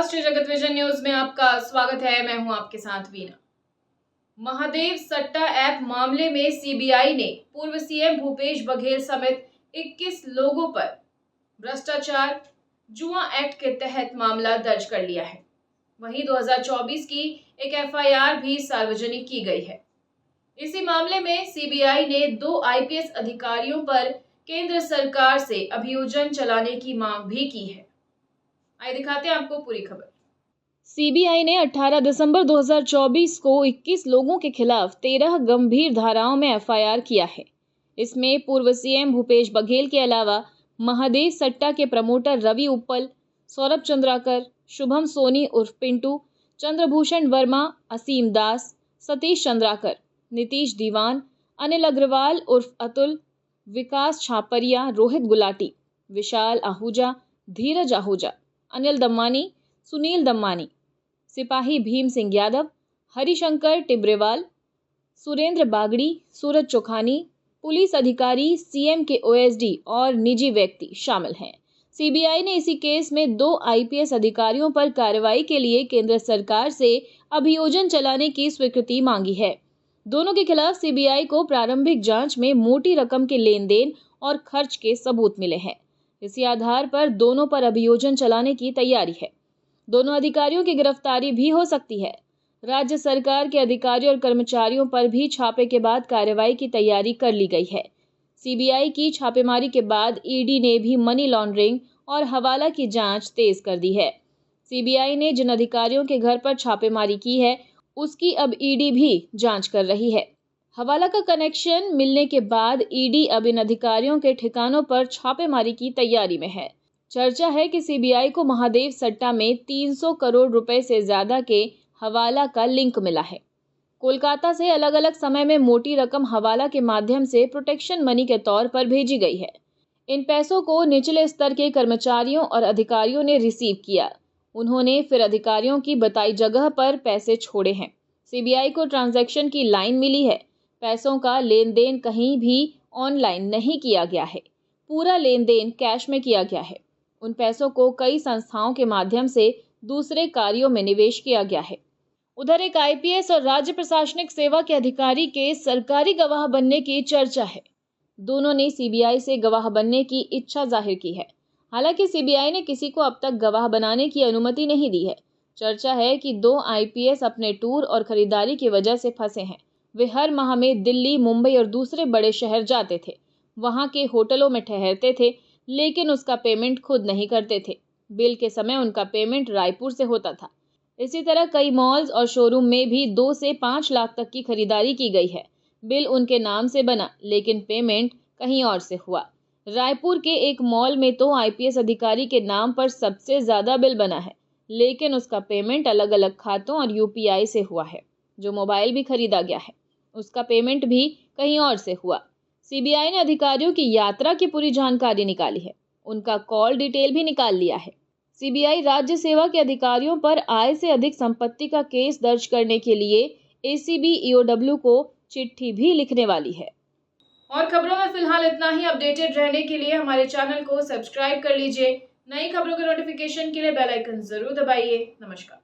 राष्ट्रीय जगत vision news में आपका स्वागत है। मैं हूं आपके साथ वीना। महादेव सट्टा ऐप मामले में सीबीआई ने पूर्व सीएम भूपेश बघेल समेत 21 लोगों पर भ्रष्टाचार जुआ एक्ट के तहत मामला दर्ज कर लिया है। वहीं 2024 की एक एफआईआर भी सार्वजनिक की गई है। इसी मामले में सीबीआई ने 2 आईपीएस अधिकारियों पर केंद्र सरकार से अभियोजन चलाने की मांग भी की है। आइए दिखाते हैं आपको पूरी खबर। सीबीआई ने 18 दिसंबर 2024 को 21 लोगों के खिलाफ 13 गंभीर धाराओं में एफआईआर किया है। इसमें पूर्व सीएम भूपेश बघेल के अलावा महादेव सट्टा के प्रमोटर रवि उप्पल, सौरभ चंद्राकर, शुभम सोनी उर्फ पिंटू, चंद्रभूषण वर्मा, असीम दास, सतीश चंद्राकर, नीतीश दीवान, अनिल अग्रवाल उर्फ अतुल, विकास छापरिया, रोहित गुलाटी, विशाल आहूजा, धीरज आहूजा, अनिल दम्मानी, सुनील दम्मानी, सिपाही भीम सिंह यादव, हरिशंकर टिब्रेवाल, सुरेंद्र बागड़ी, सूरज चोखानी, पुलिस अधिकारी, सीएम के ओएसडी और निजी व्यक्ति शामिल हैं। सीबीआई ने इसी केस में 2 आईपीएस अधिकारियों पर कार्रवाई के लिए केंद्र सरकार से अभियोजन चलाने की स्वीकृति मांगी है। दोनों के खिलाफ सीबीआई को प्रारंभिक जांच में मोटी रकम के लेन देन और खर्च के सबूत मिले हैं। इसी आधार पर दोनों पर अभियोजन चलाने की तैयारी है। दोनों अधिकारियों की गिरफ्तारी भी हो सकती है। राज्य सरकार के अधिकारियों और कर्मचारियों पर भी छापे के बाद कार्रवाई की तैयारी कर ली गई है। सीबीआई की छापेमारी के बाद ईडी ने भी मनी लॉन्ड्रिंग और हवाला की जांच तेज कर दी है। सीबीआई ने जिन अधिकारियों के घर पर छापेमारी की है, उसकी अब ईडी भी जांच कर रही है। हवाला का कनेक्शन मिलने के बाद ईडी अब इन अधिकारियों के ठिकानों पर छापेमारी की तैयारी में है। चर्चा है कि सीबीआई को महादेव सट्टा में 300 करोड़ रुपए से ज्यादा के हवाला का लिंक मिला है। कोलकाता से अलग अलग समय में मोटी रकम हवाला के माध्यम से प्रोटेक्शन मनी के तौर पर भेजी गई है। इन पैसों को निचले स्तर के कर्मचारियों और अधिकारियों ने रिसीव किया। उन्होंने फिर अधिकारियों की बताई जगह पर पैसे छोड़े हैं। सीबीआई को ट्रांजैक्शन की लाइन मिली है। पैसों का लेन देन कहीं भी ऑनलाइन नहीं किया गया है। पूरा लेन देन कैश में किया गया है। उन पैसों को कई संस्थाओं के माध्यम से दूसरे कार्यों में निवेश किया गया है। उधर एक आईपीएस और राज्य प्रशासनिक सेवा के अधिकारी के सरकारी गवाह बनने की चर्चा है। दोनों ने सीबीआई से गवाह बनने की इच्छा जाहिर की है। हालांकि सीबीआई ने किसी को अब तक गवाह बनाने की अनुमति नहीं दी है। चर्चा है कि 2 आईपीएस अपने टूर और खरीदारी की वजह से फंसे हैं। वे हर माह में दिल्ली, मुंबई और दूसरे बड़े शहर जाते थे। वहां के होटलों में ठहरते थे, लेकिन उसका पेमेंट खुद नहीं करते थे। बिल के समय उनका पेमेंट रायपुर से होता था। इसी तरह कई मॉल्स और शोरूम में भी 2 से 5 लाख तक की खरीदारी की गई है। बिल उनके नाम से बना, लेकिन पेमेंट कहीं और से हुआ। रायपुर के एक मॉल में तो आईपीएस अधिकारी के नाम पर सबसे ज्यादा बिल बना है, लेकिन उसका पेमेंट अलग अलग खातों और यूपीआई से हुआ है। जो मोबाइल भी खरीदा गया है, उसका पेमेंट भी कहीं और से हुआ। सीबीआई ने अधिकारियों की यात्रा की पूरी जानकारी निकाली है। उनका कॉल डिटेल भी निकाल लिया है। सीबीआई राज्य सेवा के अधिकारियों पर आय से अधिक संपत्ति का केस दर्ज करने के लिए एसीबी ईओडब्ल्यू को चिट्ठी भी लिखने वाली है। और खबरों में फिलहाल इतना ही। अपडेटेड रहने के लिए हमारे चैनल को सब्सक्राइब कर लीजिए। नई खबरों के नोटिफिकेशन के लिए बेल आइकन जरूर दबाइए। नमस्कार।